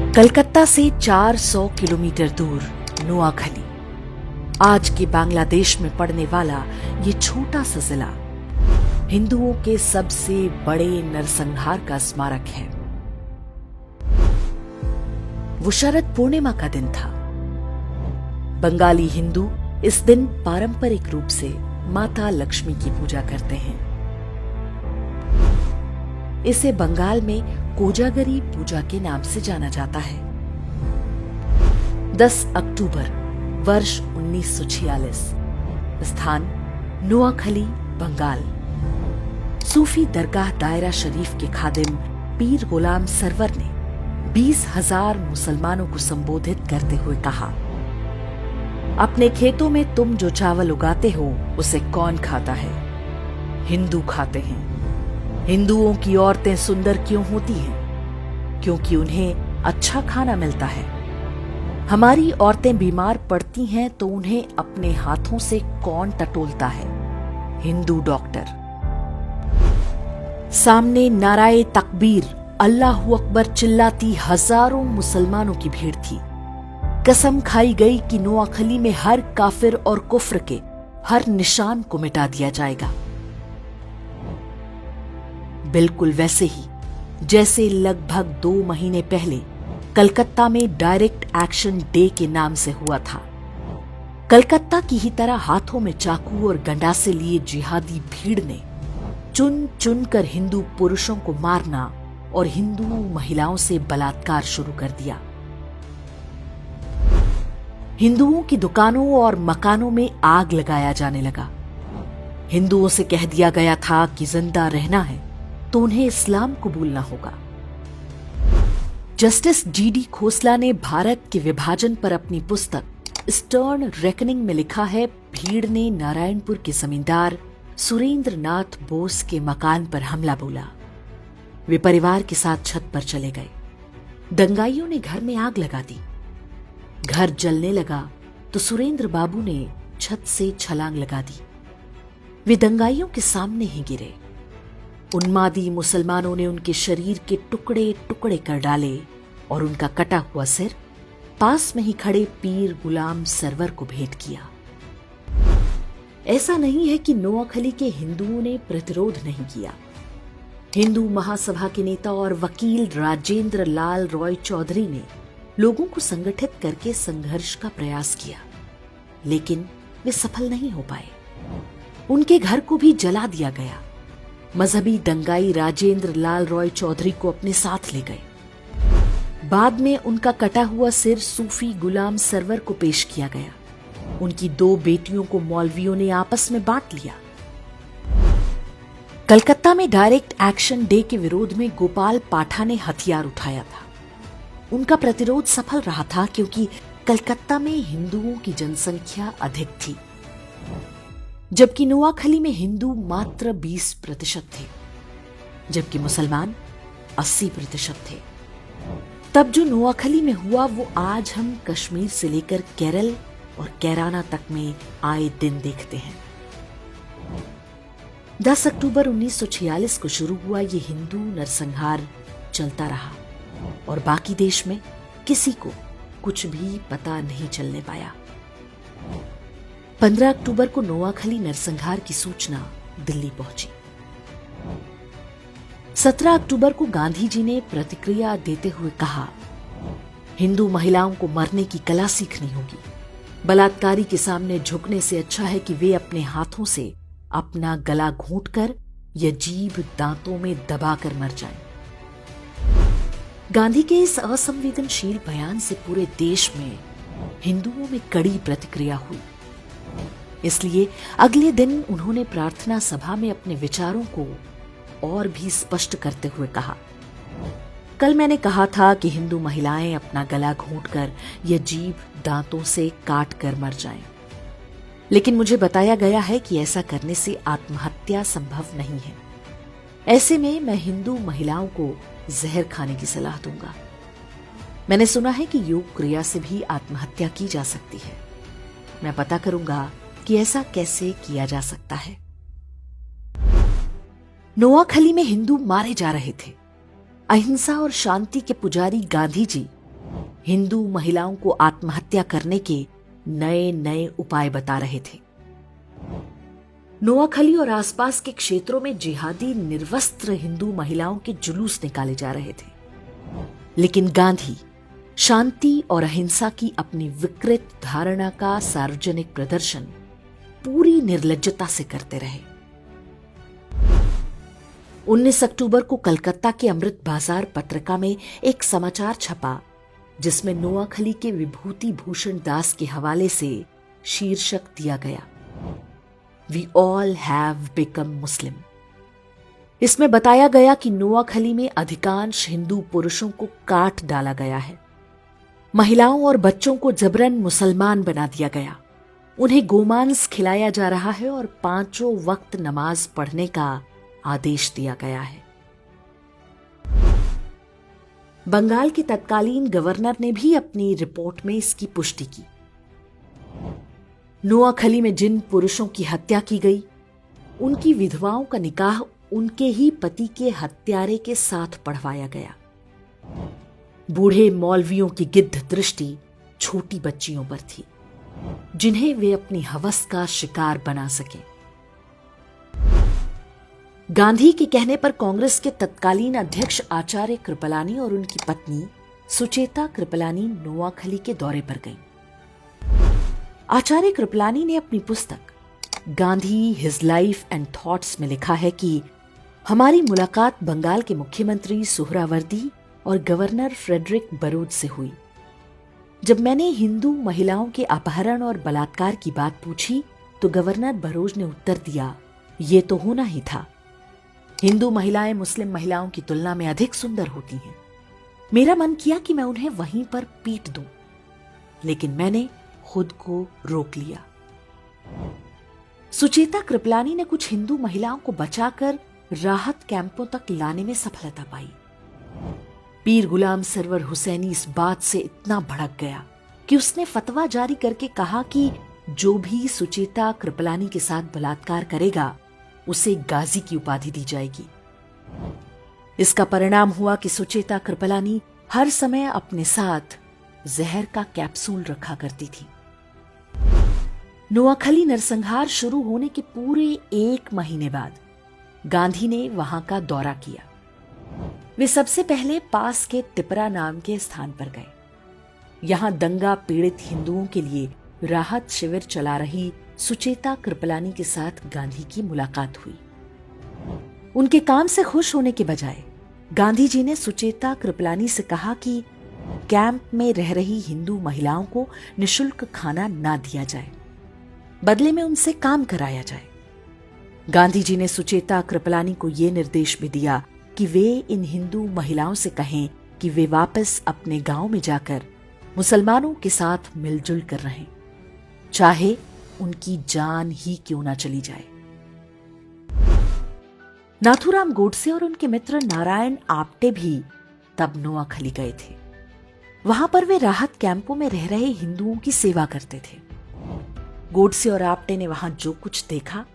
कलकत्ता से 400 किलोमीटर दूर नोआखली, आज के बांग्लादेश में पड़ने वाला ये छोटा सा जिला हिंदुओं के सबसे बड़े नरसंहार का स्मारक है। वो शरद पूर्णिमा का दिन था। बंगाली हिंदू इस दिन पारंपरिक रूप से माता लक्ष्मी की पूजा करते हैं। इसे बंगाल में कोजागरी पूजा के नाम से जाना जाता है। 10 अक्टूबर वर्ष 1946, स्थान नोआखली, बंगाल। सूफी दरगाह दायरा शरीफ के खादिम पीर गुलाम सरवर ने 20,000 मुसलमानों को संबोधित करते हुए कहा, अपने खेतों में तुम जो चावल उगाते हो उसे कौन खाता है? हिंदू खाते हैं। हिंदुओं की औरतें सुंदर क्यों होती हैं? क्योंकि उन्हें अच्छा खाना मिलता है। हमारी औरतें बीमार पड़ती हैं तो उन्हें अपने हाथों से कौन टटोलता है? हिंदू डॉक्टर। सामने नाराए तकबीर, अल्लाहू अकबर चिल्लाती हजारों मुसलमानों की भीड़ थी। कसम खाई गई कि नोआखली में हर काफिर और कुफ्र के हर निशान को मिटा दिया जाएगा। बिल्कुल वैसे ही जैसे लगभग 2 महीने पहले कलकत्ता में डायरेक्ट एक्शन डे के नाम से हुआ था। कलकत्ता की ही तरह हाथों में चाकू और गंडासे लिए जिहादी भीड़ ने चुन चुन कर हिंदू पुरुषों को मारना और हिंदू महिलाओं से बलात्कार शुरू कर दिया। हिंदुओं की दुकानों और मकानों में आग लगाया जाने लगा। हिंदुओं से कह दिया गया था कि जिंदा रहना है तो उन्हें इस्लाम कबूलना होगा। जस्टिस जीडी खोसला ने भारत के विभाजन पर अपनी पुस्तक स्टर्न रेकनिंग में लिखा है, भीड़ ने नारायणपुर के जमींदार सुरेंद्र नाथ बोस के मकान पर हमला बोला। वे परिवार के साथ छत पर चले गए। दंगाइयों ने घर में आग लगा दी। घर जलने लगा तो सुरेंद्र बाबू ने छत से छलांग लगा दी। वे दंगाइयों के सामने ही गिरे। उन्मादी मुसलमानों ने उनके शरीर के टुकड़े टुकड़े कर डाले और उनका कटा हुआ सिर पास में ही खड़े पीर गुलाम सरवर को भेंट किया। ऐसा नहीं है कि नोआखली के हिंदुओं ने प्रतिरोध नहीं किया। हिंदू महासभा के नेता और वकील राजेंद्र लाल रॉय चौधरी ने लोगों को संगठित करके संघर्ष का प्रयास किया, लेकिन वे सफल नहीं हो पाए। उनके घर को भी जला दिया गया। मजहबी दंगाई राजेंद्र लाल रॉय चौधरी को अपने साथ ले गए। बाद में उनका कटा हुआ सिर सूफी गुलाम सरवर को पेश किया गया। उनकी 2 बेटियों को मौलवियों ने आपस में बांट लिया। कलकत्ता में डायरेक्ट एक्शन डे के विरोध में गोपाल पाठा ने हथियार उठाया था। उनका प्रतिरोध सफल रहा था क्योंकि कलकत्ता में हिंदुओं की जनसंख्या अधिक थी, जबकि नोआखली में हिंदू मात्र 20% थे, जबकि मुसलमान 80% थे। तब जो नोआखली में हुआ वो आज हम कश्मीर से लेकर केरल और कैराना तक में आए दिन देखते हैं। 10 अक्टूबर 1946 को शुरू हुआ ये हिंदू नरसंहार चलता रहा और बाकी देश में किसी को कुछ भी पता नहीं चलने पाया। 15 अक्टूबर को नोआखली नरसंहार की सूचना दिल्ली पहुंची। 17 अक्टूबर को गांधी जी ने प्रतिक्रिया देते हुए कहा, हिंदू महिलाओं को मरने की कला सीखनी होगी। बलात्कारी के सामने झुकने से अच्छा है कि वे अपने हाथों से अपना गला घोंटकर या जीभ दांतों में दबाकर मर जाएं। गांधी के इस असंवेदनशील बयान से पूरे देश में हिंदुओं में कड़ी प्रतिक्रिया हुई। इसलिए अगले दिन उन्होंने प्रार्थना सभा में अपने विचारों को और भी स्पष्ट करते हुए कहा, कल मैंने कहा था कि हिंदू महिलाएं अपना गला घोंटकर या जीभ दांतों से काट कर मर जाएं, लेकिन मुझे बताया गया है कि ऐसा करने से आत्महत्या संभव नहीं है। ऐसे में मैं हिंदू महिलाओं को जहर खाने की सलाह दूंगा। मैंने सुना है कि योग क्रिया से भी आत्महत्या की जा सकती है। मैं पता करूंगा कि ऐसा कैसे किया जा सकता है। नोआखली में हिंदू मारे जा रहे थे। अहिंसा और शांति के पुजारी गांधी जी हिंदू महिलाओं को आत्महत्या करने के नए नए उपाय बता रहे थे। नोआखली और आसपास के क्षेत्रों में जिहादी निर्वस्त्र हिंदू महिलाओं के जुलूस निकाले जा रहे थे, लेकिन गांधी शांति और अहिंसा की अपनी विकृत धारणा का सार्वजनिक प्रदर्शन पूरी निर्लज्जता से करते रहे। 19 अक्टूबर को कलकत्ता के अमृत बाजार पत्रिका में एक समाचार छपा जिसमें नोआखली के विभूति भूषण दास के हवाले से शीर्षक दिया गया, वी ऑल हैव बिकम मुस्लिम। इसमें बताया गया कि नोआखली में अधिकांश हिंदू पुरुषों को काट डाला गया है, महिलाओं और बच्चों को जबरन मुसलमान बना दिया गया, उन्हें गोमांस खिलाया जा रहा है और 5 वक्त नमाज पढ़ने का आदेश दिया गया है। बंगाल के तत्कालीन गवर्नर ने भी अपनी रिपोर्ट में इसकी पुष्टि की। नोआखली में जिन पुरुषों की हत्या की गई, उनकी विधवाओं का निकाह उनके ही पति के हत्यारे के साथ पढ़वाया गया। बूढ़े मौलवियों की गिद्ध दृष्टि छोटी बच्चियों पर थी, जिन्हें वे अपनी हवस का शिकार बना सके। गांधी के कहने पर कांग्रेस के तत्कालीन अध्यक्ष आचार्य कृपलानी और उनकी पत्नी सुचेता कृपलानी नोआखली के दौरे पर गईं। आचार्य कृपलानी ने अपनी पुस्तक Gandhi his life and thoughts में लिखा है कि हमारी मुलाकात बंगाल के मुख्यमंत्री सुहरावर्दी और गवर्नर फ्रेडरिक बरूच से हुई। जब मैंने हिंदू महिलाओं के अपहरण और बलात्कार की बात पूछी तो गवर्नर बरूच ने उत्तर दिया, ये तो होना ही था। हिंदू महिलाएं मुस्लिम महिलाओं की तुलना में अधिक सुंदर होती हैं। मेरा मन किया कि मैं उन्हें वहीं पर पीट दूं, लेकिन मैंने खुद को रोक लिया। सुचेता कृपलानी ने कुछ हिंदू महिलाओं को बचाकर राहत कैंपों तक लाने में सफलता पाई। पीर गुलाम सरवर हुसैनी इस बात से इतना भड़क गया कि उसने फतवा जारी करके कहा कि जो भी सुचेता कृपलानी के साथ बलात्कार करेगा उसे गाजी की उपाधि दी जाएगी। इसका परिणाम हुआ कि सुचेता कृपलानी हर समय अपने साथ जहर का कैप्सूल रखा करती थी। नोआखली नरसंहार शुरू होने के पूरे 1 महीने बाद गांधी ने वहां का दौरा किया। वे सबसे पहले पास के तिपरा नाम के स्थान पर गए। यहां दंगा पीड़ित हिंदुओं के लिए राहत शिविर चला रही सुचेता कृपलानी के साथ गांधी की मुलाकात हुई। उनके काम से खुश होने के बजाय गांधी जी ने सुचेता कृपलानी से कहा कि कैंप में रह रही हिंदू महिलाओं को निशुल्क खाना ना दिया जाए, बदले में उनसे काम कराया जाए। गांधी जी ने सुचेता कृपलानी को यह निर्देश भी दिया कि वे इन हिंदू महिलाओं से कहें कि वे वापस अपने गांव में जाकर मुसलमानों के साथ मिलजुल कर रहें, चाहे उनकी जान ही क्यों ना चली जाए। नाथूराम गोडसे और उनके मित्र नारायण आप्टे भी तब नोआखली गए थे। वहां पर वे राहत कैंपों में रह रहे हिंदुओं की सेवा करते थे। गोडसे और आप्टे ने वहां जो कुछ देखा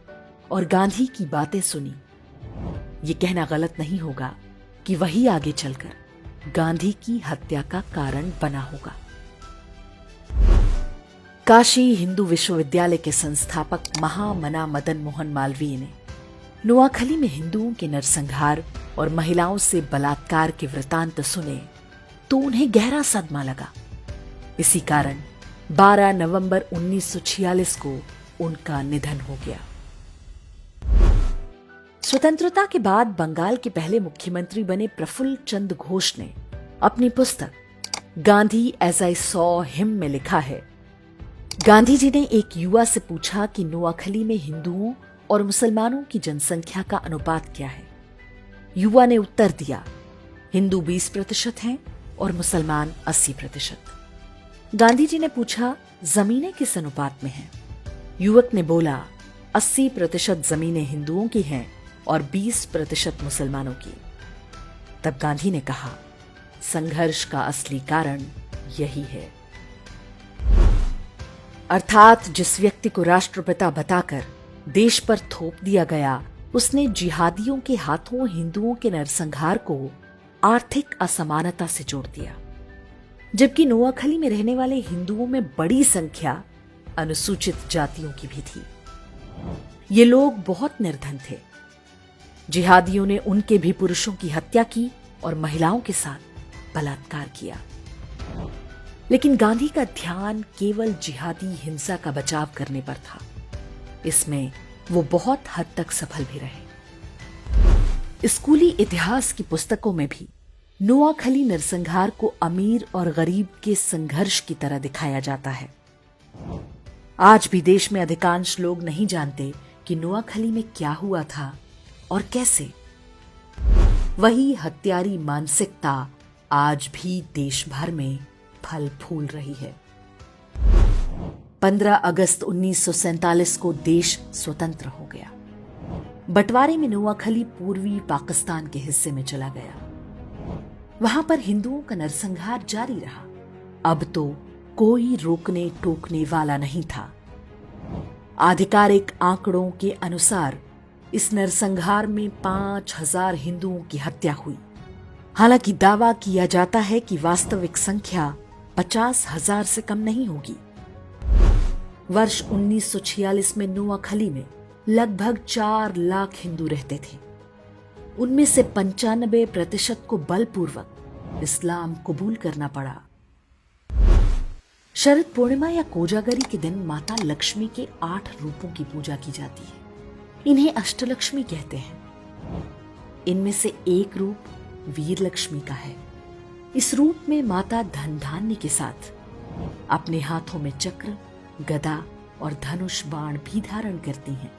और गांधी की बातें सुनी, ये कहना गलत नहीं होगा कि वही आगे चलकर गांधी की हत्या का कारण बना होगा। काशी हिंदू विश्वविद्यालय के संस्थापक महामना मदन मोहन मालवीय ने नोआखली में हिंदुओं के नरसंहार और महिलाओं से बलात्कार के वृतांत सुने तो उन्हें गहरा सदमा लगा। इसी कारण 12 नवंबर 1946 को उनका निधन हो गया। स्वतंत्रता के बाद बंगाल के पहले मुख्यमंत्री बने प्रफुल्ल चंद्र घोष ने अपनी पुस्तक Gandhi as I saw him में लिखा है, गांधी जी ने एक युवा से पूछा कि नोआखली में हिंदुओं और मुसलमानों की जनसंख्या का अनुपात क्या है। युवा ने उत्तर दिया, हिंदू 20% हैं और मुसलमान 80%। गांधी जी ने पूछा, जमीनें किस अनुपात में हैं? युवक ने बोला, 80% जमीनें हिंदुओं की हैं और 20% मुसलमानों की। तब गांधी ने कहा, संघर्ष का असली कारण यही है। अर्थात जिस व्यक्ति को राष्ट्रपिता बताकर देश पर थोप दिया गया, उसने जिहादियों के हाथों हिंदुओं के नरसंहार को आर्थिक असमानता से जोड़ दिया। जबकि नोआखली में रहने वाले हिंदुओं में बड़ी संख्या अनुसूचित जातियों की भी थी। ये लोग बहुत निर्धन थे। जिहादियों ने उनके भी पुरुषों की हत्या की और महिलाओं के साथ बलात्कार किया। लेकिन गांधी का ध्यान केवल जिहादी हिंसा का बचाव करने पर था। इसमें वो बहुत हद तक सफल भी रहे। स्कूली इतिहास की पुस्तकों में भी नोआखली नरसंहार को अमीर और गरीब के संघर्ष की तरह दिखाया जाता है। आज भी देश में अधिकांश लोग नहीं जानते कि नोआखली में क्या हुआ था और कैसे। वही हत्यारी मानसिकता आज भी देश भर में फल फूल रही है। 15 अगस्त 1947 को देश स्वतंत्र हो गया। बंटवारे में नोआखली पूर्वी पाकिस्तान के हिस्से में चला गया। वहां पर हिंदुओं का नरसंहार जारी रहा। अब तो कोई रोकने टोकने वाला नहीं था। आधिकारिक आंकड़ों के अनुसार इस नरसंहार में 5000 हिंदुओं की हत्या हुई। हालांकि दावा किया जाता है कि वास्तविक संख्या 50,000 से कम नहीं होगी। वर्ष 1946 में नोआखली में लगभग 4 लाख हिंदू रहते थे। उनमें से 95% को बलपूर्वक इस्लाम कबूल करना पड़ा। शरद पूर्णिमा या कोजागरी के दिन माता लक्ष्मी के 8 रूपों की पूजा की जाती है। इन्हें अष्टलक्ष्मी कहते हैं। इनमें से एक रूप वीर लक्ष्मी का है। इस रूप में माता धन धान्य के साथ अपने हाथों में चक्र, गदा और धनुष बाण भी धारण करती हैं।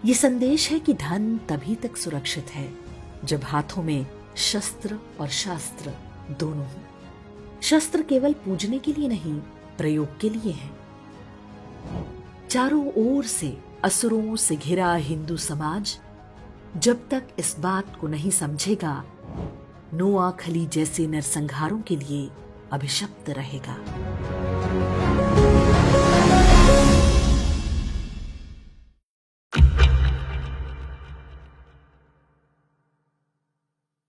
ये संदेश है कि धन तभी तक सुरक्षित है जब हाथों में शस्त्र और शास्त्र दोनों हों। शस्त्र केवल पूजने के लिए नहीं, प्रयोग के लिए है। चारों ओर से असुरों से घिरा हिंदू समाज जब तक इस बात को नहीं समझेगा, नोआखली जैसे नरसंहारों के लिए अभिशप्त रहेगा।